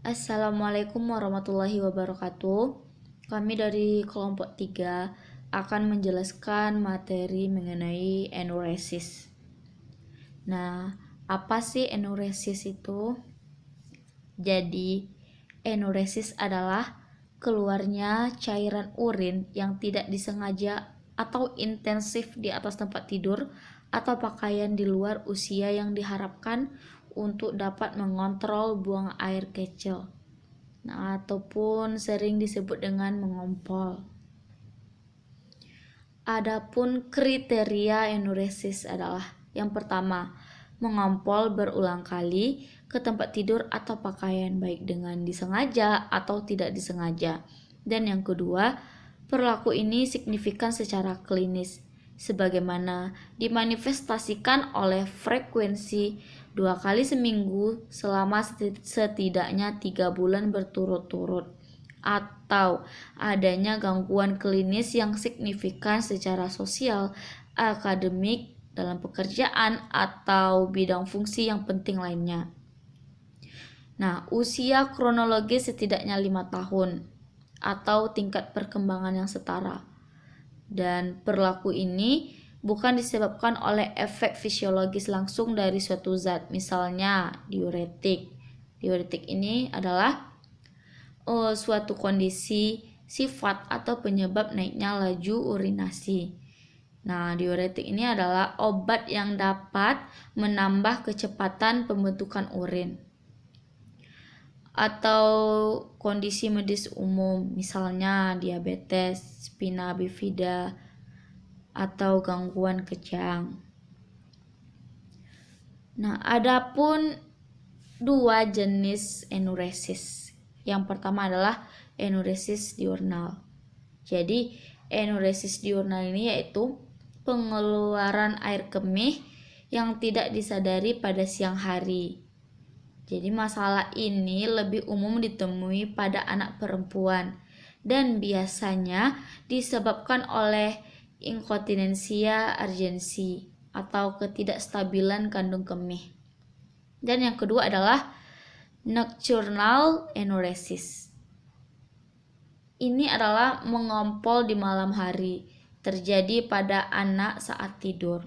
Assalamualaikum warahmatullahi wabarakatuh. Kami dari kelompok 3 akan menjelaskan materi mengenai enuresis. Nah, apa sih enuresis itu? Jadi, enuresis adalah keluarnya cairan urin yang tidak disengaja atau intensif di atas tempat tidur atau pakaian di luar usia yang diharapkan untuk dapat mengontrol buang air kecil. Nah, ataupun sering disebut dengan mengompol. Adapun kriteria enuresis adalah yang pertama, mengompol berulang kali ke tempat tidur atau pakaian baik dengan disengaja atau tidak disengaja. Dan yang kedua, perilaku ini signifikan secara klinis sebagaimana dimanifestasikan oleh frekuensi 2 kali seminggu selama setidaknya 3 bulan berturut-turut, atau adanya gangguan klinis yang signifikan secara sosial, akademik, dalam pekerjaan, atau bidang fungsi yang penting lainnya. Nah, usia kronologis setidaknya 5 tahun atau tingkat perkembangan yang setara. Dan perilaku ini bukan disebabkan oleh efek fisiologis langsung dari suatu zat, misalnya diuretik. Diuretik ini adalah suatu kondisi, sifat, atau penyebab naiknya laju urinasi. Nah, diuretik ini adalah obat yang dapat menambah kecepatan pembentukan urin. Atau kondisi medis umum, misalnya diabetes, spina bifida, atau gangguan kejang. Nah, adapun dua jenis enuresis. Yang pertama adalah enuresis diurnal. Jadi, enuresis diurnal ini yaitu pengeluaran air kemih yang tidak disadari pada siang hari. Jadi masalah ini lebih umum ditemui pada anak perempuan dan biasanya disebabkan oleh inkontinensia urgensi atau ketidakstabilan kandung kemih. Dan yang kedua adalah nocturnal enuresis. Ini adalah mengompol di malam hari, terjadi pada anak saat tidur.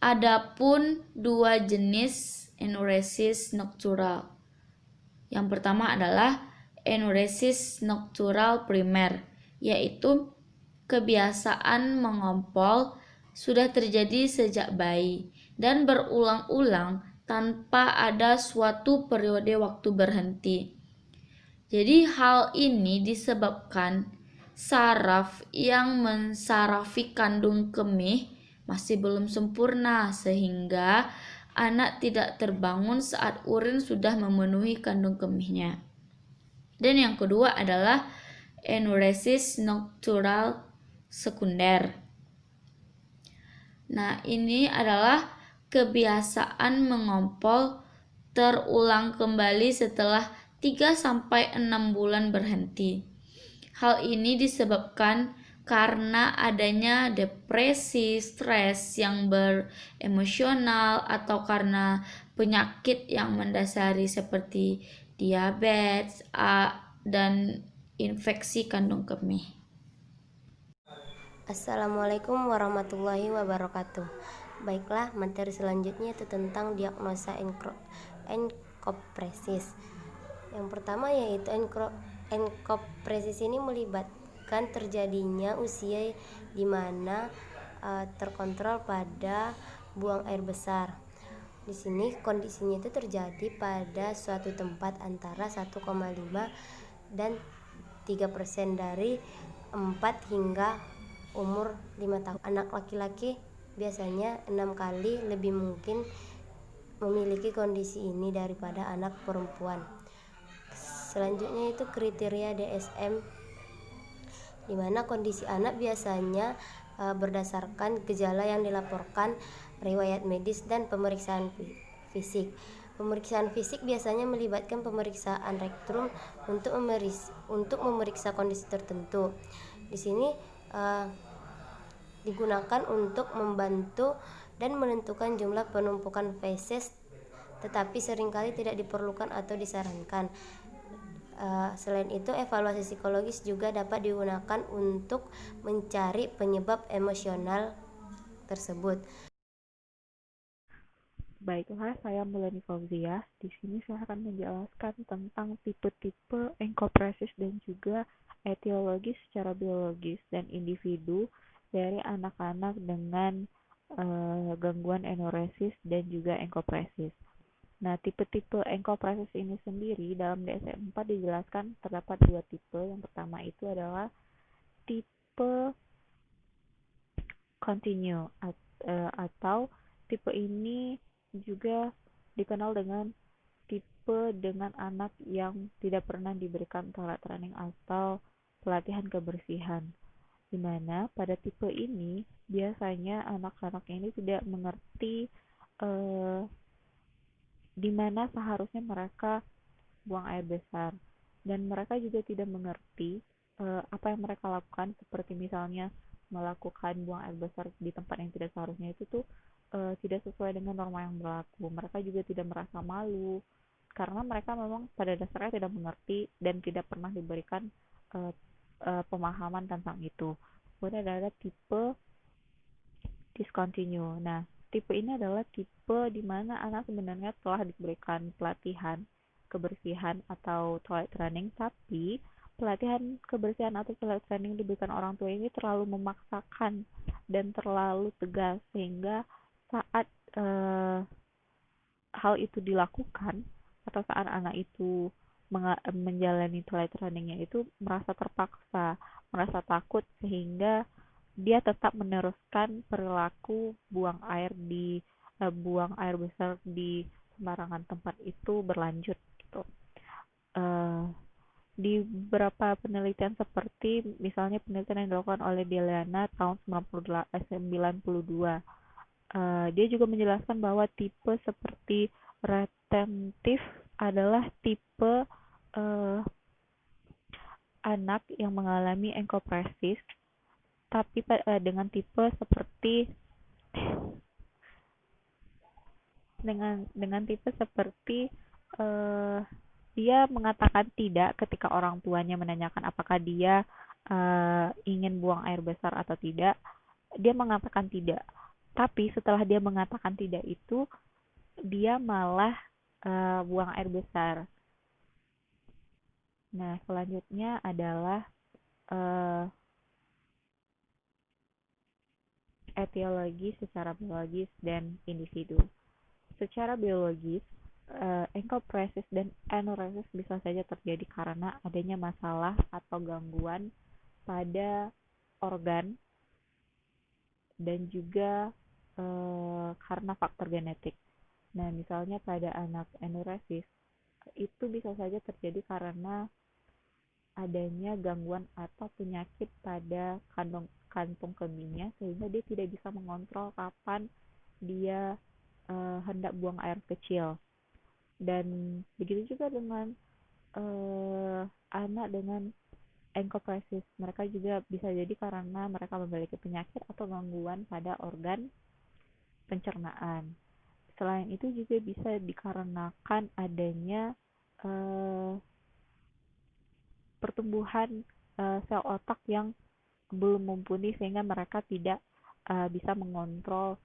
Adapun dua jenis enuresis nocturnal. Yang pertama adalah enuresis nocturnal primer, yaitu kebiasaan mengompol sudah terjadi sejak bayi dan berulang-ulang tanpa ada suatu periode waktu berhenti. Jadi hal ini disebabkan saraf yang mensarafi kandung kemih masih belum sempurna sehingga anak tidak terbangun saat urin sudah memenuhi kandung kemihnya. Dan yang kedua adalah enuresis nocturnal sekunder. Nah, ini adalah kebiasaan mengompol terulang kembali setelah 3-6 bulan berhenti. Hal ini disebabkan karena adanya depresi, stres yang beremosional, atau karena penyakit yang mendasari seperti diabetes, dan infeksi kandung kemih. Assalamualaikum warahmatullahi wabarakatuh. Baiklah, materi selanjutnya itu tentang diagnosa enkopresis. Yang pertama yaitu enkopresis ini melibatkan terjadinya usia di mana terkontrol pada buang air besar. Di sini kondisinya itu terjadi pada suatu tempat antara 1,5 dan 3% dari 4 hingga umur 5 tahun. Anak laki-laki biasanya 6 kali lebih mungkin memiliki kondisi ini daripada anak perempuan. Selanjutnya itu kriteria DSM, di mana kondisi anak biasanya berdasarkan gejala yang dilaporkan, riwayat medis, dan pemeriksaan fisik. Pemeriksaan fisik biasanya melibatkan pemeriksaan rektum untuk memeriksa kondisi tertentu. Di sini digunakan untuk membantu dan menentukan jumlah penumpukan feses tetapi seringkali tidak diperlukan atau disarankan. Selain itu, evaluasi psikologis juga dapat digunakan untuk mencari penyebab emosional tersebut. Baiklah, saya Melanie Fauziah. Di sini saya akan menjelaskan tentang tipe-tipe enkopresis dan juga etiologi secara biologis dan individu dari anak-anak dengan gangguan enuresis dan juga enkopresis. Nah, tipe-tipe enkopresis ini sendiri dalam DSM-4 dijelaskan terdapat dua tipe. Yang pertama itu adalah tipe continue atau tipe ini juga dikenal dengan tipe dengan anak yang tidak pernah diberikan toilet training atau pelatihan kebersihan, di mana pada tipe ini biasanya anak-anak ini tidak mengerti eh, di mana seharusnya mereka buang air besar, dan mereka juga tidak mengerti apa yang mereka lakukan, seperti misalnya melakukan buang air besar di tempat yang tidak seharusnya itu tuh tidak sesuai dengan norma yang berlaku. Mereka juga tidak merasa malu karena mereka memang pada dasarnya tidak mengerti dan tidak pernah diberikan uh, pemahaman tentang itu. Kemudian ada tipe discontinue. Nah, tipe ini adalah tipe di mana anak sebenarnya telah diberikan pelatihan kebersihan atau toilet training, tapi pelatihan kebersihan atau toilet training diberikan orang tua ini terlalu memaksakan dan terlalu tegas, sehingga saat hal itu dilakukan atau saat anak itu menjalani toilet trainingnya itu merasa terpaksa, merasa takut, sehingga dia tetap meneruskan perilaku buang air besar di sembarangan tempat itu berlanjut gitu. Uh, di beberapa penelitian, seperti misalnya penelitian yang dilakukan oleh Deliana tahun 92, dia juga menjelaskan bahwa tipe seperti retentif adalah tipe anak yang mengalami enkopresis, tapi dengan tipe seperti dia mengatakan tidak ketika orang tuanya menanyakan apakah dia ingin buang air besar atau tidak. Dia mengatakan tidak, tapi setelah dia mengatakan tidak itu dia malah buang air besar. Nah, selanjutnya adalah etiologi secara biologis dan individu. Secara biologis, enkopresis dan enuresis bisa saja terjadi karena adanya masalah atau gangguan pada organ dan juga karena faktor genetik. Nah, misalnya pada anak enuresis itu bisa saja terjadi karena adanya gangguan atau penyakit pada kantung kemihnya, sehingga dia tidak bisa mengontrol kapan dia hendak buang air kecil. Dan begitu juga dengan anak dengan enkopresis, mereka juga bisa jadi karena mereka memiliki penyakit atau gangguan pada organ pencernaan. Selain itu juga bisa dikarenakan adanya pertumbuhan sel otak yang belum mumpuni, sehingga mereka tidak bisa mengontrol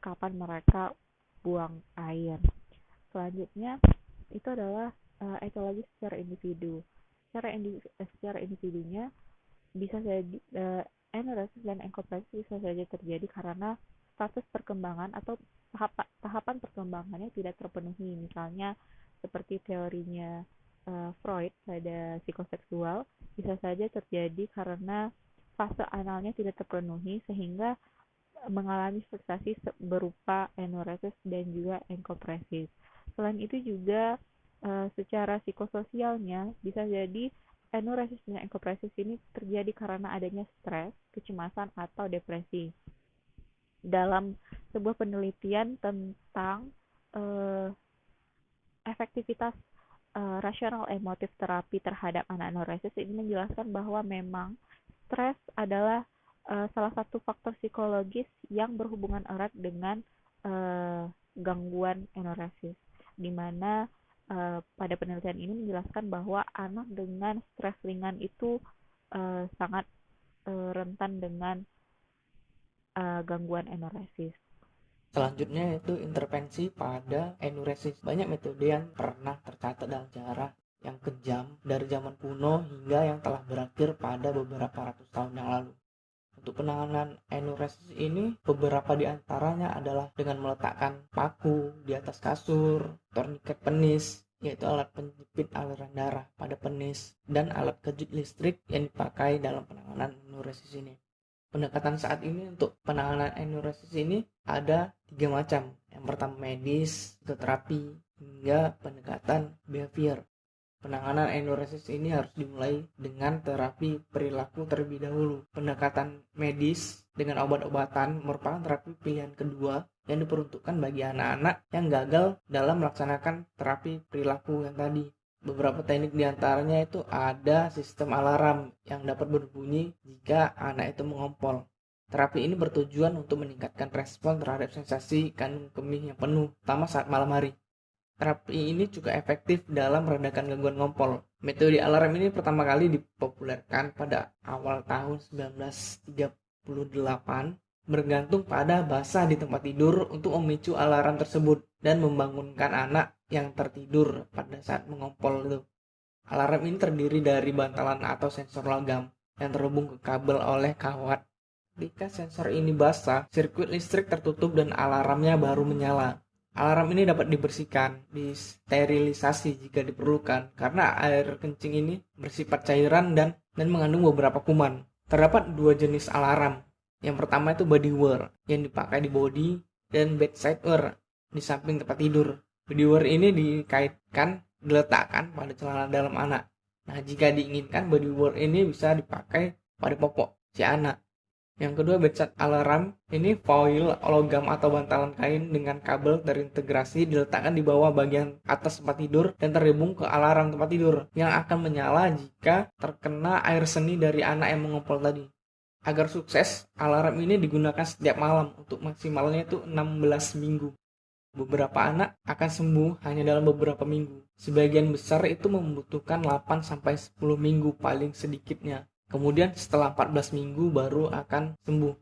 kapan mereka buang air. Selanjutnya itu adalah etiologi secara individu. Secara individunya bisa jadi enuresis dan enkopresis bisa saja terjadi karena status perkembangan atau tahapan perkembangannya tidak terpenuhi. Misalnya seperti teorinya Freud pada psikoseksual, bisa saja terjadi karena fase analnya tidak terpenuhi sehingga mengalami frustasi berupa enuresis dan juga enkopresis. Selain itu juga secara psikososialnya bisa jadi enuresis dan enkopresis ini terjadi karena adanya stres, kecemasan, atau depresi. Dalam sebuah penelitian tentang efektivitas rasional emotif terapi terhadap anak enuresis, ini menjelaskan bahwa memang stres adalah salah satu faktor psikologis yang berhubungan erat dengan gangguan enuresis. di mana pada penelitian ini menjelaskan bahwa anak dengan stres ringan itu sangat rentan dengan gangguan enuresis. Selanjutnya yaitu intervensi pada enuresis. Banyak metode yang pernah tercatat dalam sejarah yang kejam dari zaman kuno hingga yang telah berakhir pada beberapa ratus tahun yang lalu. Untuk penanganan enuresis ini, beberapa di antaranya adalah dengan meletakkan paku di atas kasur, torniket penis, yaitu alat penjepit aliran darah pada penis, dan alat kejut listrik yang dipakai dalam penanganan enuresis ini. Pendekatan saat ini untuk penanganan enuresis ini ada 3 macam. Yang pertama medis, fisioterapi, hingga pendekatan behavior. Penanganan enuresis ini harus dimulai dengan terapi perilaku terlebih dahulu. Pendekatan medis dengan obat-obatan merupakan terapi pilihan kedua yang diperuntukkan bagi anak-anak yang gagal dalam melaksanakan terapi perilaku yang tadi. Beberapa teknik diantaranya itu ada sistem alarm yang dapat berbunyi jika anak itu mengompol. Terapi ini bertujuan untuk meningkatkan respon terhadap sensasi kandung kemih yang penuh, terutama saat malam hari. Terapi ini juga efektif dalam meredakan gangguan ngompol. Metode alarm ini pertama kali dipopulerkan pada awal tahun 1938 bergantung pada basah di tempat tidur untuk memicu alarm tersebut dan membangunkan anak yang tertidur pada saat mengompol itu. Alarm ini terdiri dari bantalan atau sensor logam yang terhubung ke kabel oleh kawat. Jika sensor ini basah, sirkuit listrik tertutup dan alarmnya baru menyala. Alarm ini dapat dibersihkan, disterilisasi jika diperlukan karena air kencing ini bersifat cairan dan mengandung beberapa kuman. Terdapat 2 jenis alarm. Yang pertama itu body wear yang dipakai di body dan bedside wear di samping tempat tidur. Body wear ini diletakkan pada celana dalam anak. Nah, jika diinginkan body wear ini bisa dipakai pada popok si anak. Yang kedua, bedside alarm ini foil logam atau bantalan kain dengan kabel terintegrasi diletakkan di bawah bagian atas tempat tidur dan terhubung ke alarm tempat tidur yang akan menyala jika terkena air seni dari anak yang mengompol tadi. Agar sukses, alarm ini digunakan setiap malam untuk maksimalnya itu 16 minggu. Beberapa anak akan sembuh hanya dalam beberapa minggu. Sebagian besar itu membutuhkan 8-10 minggu paling sedikitnya. Kemudian setelah 14 minggu baru akan sembuh.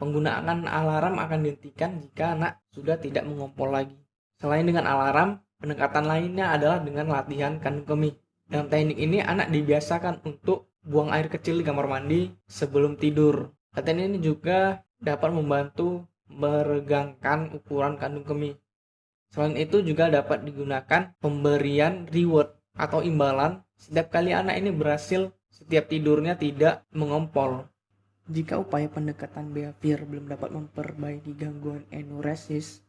Penggunaan alarm akan dihentikan jika anak sudah tidak mengompol lagi. Selain dengan alarm, pendekatan lainnya adalah dengan latihan kandung kemih. Dalam teknik ini anak dibiasakan untuk buang air kecil di kamar mandi sebelum tidur. Latihan ini juga dapat membantu meregangkan ukuran kandung kemih. Selain itu juga dapat digunakan pemberian reward atau imbalan setiap kali anak ini berhasil setiap tidurnya tidak mengompol. Jika upaya pendekatan behavior belum dapat memperbaiki gangguan enuresis,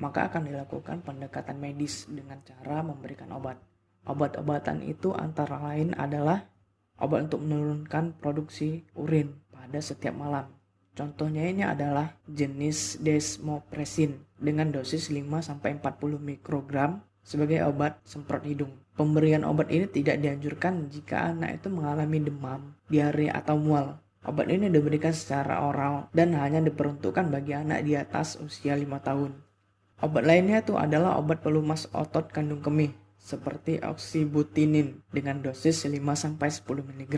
maka akan dilakukan pendekatan medis dengan cara memberikan obat. Obat-obatan itu antara lain adalah obat untuk menurunkan produksi urin pada setiap malam. Contohnya ini adalah jenis desmopressin dengan dosis 5-40 mikrogram sebagai obat semprot hidung. Pemberian obat ini tidak dianjurkan jika anak itu mengalami demam, diare, atau mual. Obat ini diberikan secara oral dan hanya diperuntukkan bagi anak di atas usia 5 tahun. Obat lainnya itu adalah obat pelumas otot kandung kemih seperti oxybutinin dengan dosis 5-10 mg.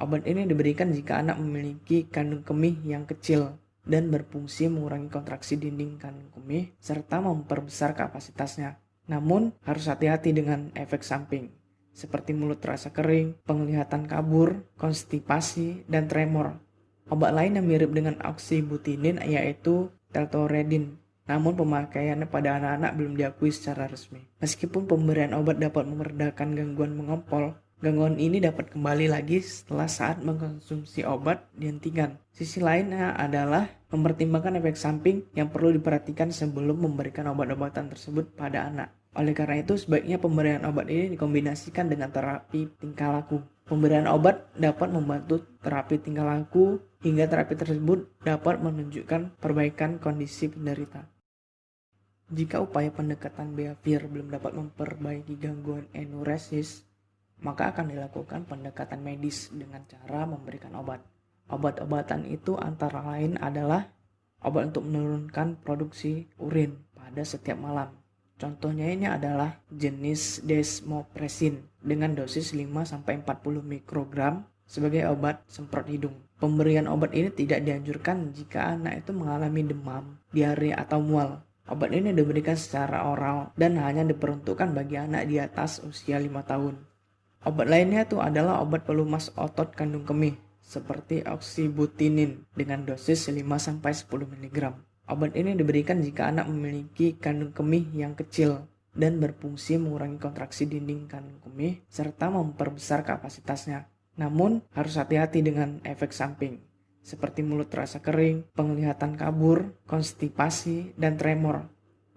Obat ini diberikan jika anak memiliki kandung kemih yang kecil dan berfungsi mengurangi kontraksi dinding kandung kemih serta memperbesar kapasitasnya. Namun harus hati-hati dengan efek samping seperti mulut terasa kering, penglihatan kabur, konstipasi, dan tremor. Obat lain yang mirip dengan oxybutinin yaitu teltoredin. Namun pemakaiannya pada anak-anak belum diakui secara resmi. Meskipun pemberian obat dapat meredakan gangguan mengompol, gangguan ini dapat kembali lagi setelah saat mengkonsumsi obat dihentikan. Sisi lainnya adalah mempertimbangkan efek samping yang perlu diperhatikan sebelum memberikan obat-obatan tersebut pada anak. Oleh karena itu, sebaiknya pemberian obat ini dikombinasikan dengan terapi tingkah laku. Pemberian obat dapat membantu terapi tingkah laku hingga terapi tersebut dapat menunjukkan perbaikan kondisi penderita. Jika upaya pendekatan behavior belum dapat memperbaiki gangguan enuresis, maka akan dilakukan pendekatan medis dengan cara memberikan obat. Obat-obatan itu antara lain adalah obat untuk menurunkan produksi urin pada setiap malam. Contohnya ini adalah jenis desmopresin dengan dosis 5-40 mikrogram sebagai obat semprot hidung. Pemberian obat ini tidak dianjurkan jika anak itu mengalami demam, diare, atau mual. Obat ini diberikan secara oral dan hanya diperuntukkan bagi anak di atas usia 5 tahun. Obat lainnya itu adalah obat pelumas otot kandung kemih seperti oksibutinin dengan dosis 5-10 mg. Obat ini diberikan jika anak memiliki kandung kemih yang kecil dan berfungsi mengurangi kontraksi dinding kandung kemih serta memperbesar kapasitasnya. Namun harus hati-hati dengan efek samping seperti mulut terasa kering, penglihatan kabur, konstipasi, dan tremor.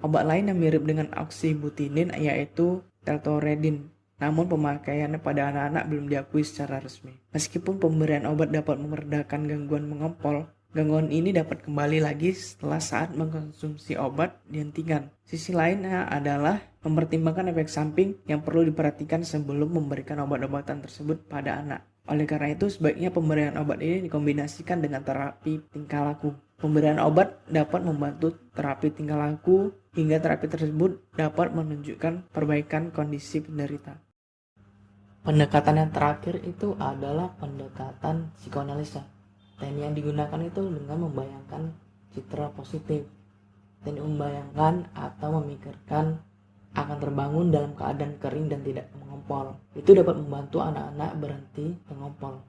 Obat lain yang mirip dengan oksibutinin yaitu teltoredin. Namun pemakaiannya pada anak-anak belum diakui secara resmi. Meskipun pemberian obat dapat meredakan gangguan mengompol, gangguan ini dapat kembali lagi setelah saat mengkonsumsi obat dihentikan. Sisi lainnya adalah mempertimbangkan efek samping yang perlu diperhatikan sebelum memberikan obat-obatan tersebut pada anak. Oleh karena itu, sebaiknya pemberian obat ini dikombinasikan dengan terapi tingkah laku. Pemberian obat dapat membantu terapi tingkah laku hingga terapi tersebut dapat menunjukkan perbaikan kondisi penderita. Pendekatan yang terakhir itu adalah pendekatan psikoanalisa. Teknik yang digunakan itu dengan membayangkan citra positif. Teknik membayangkan atau memikirkan akan terbangun dalam keadaan kering dan tidak mengompol. Itu dapat membantu anak-anak berhenti mengompol.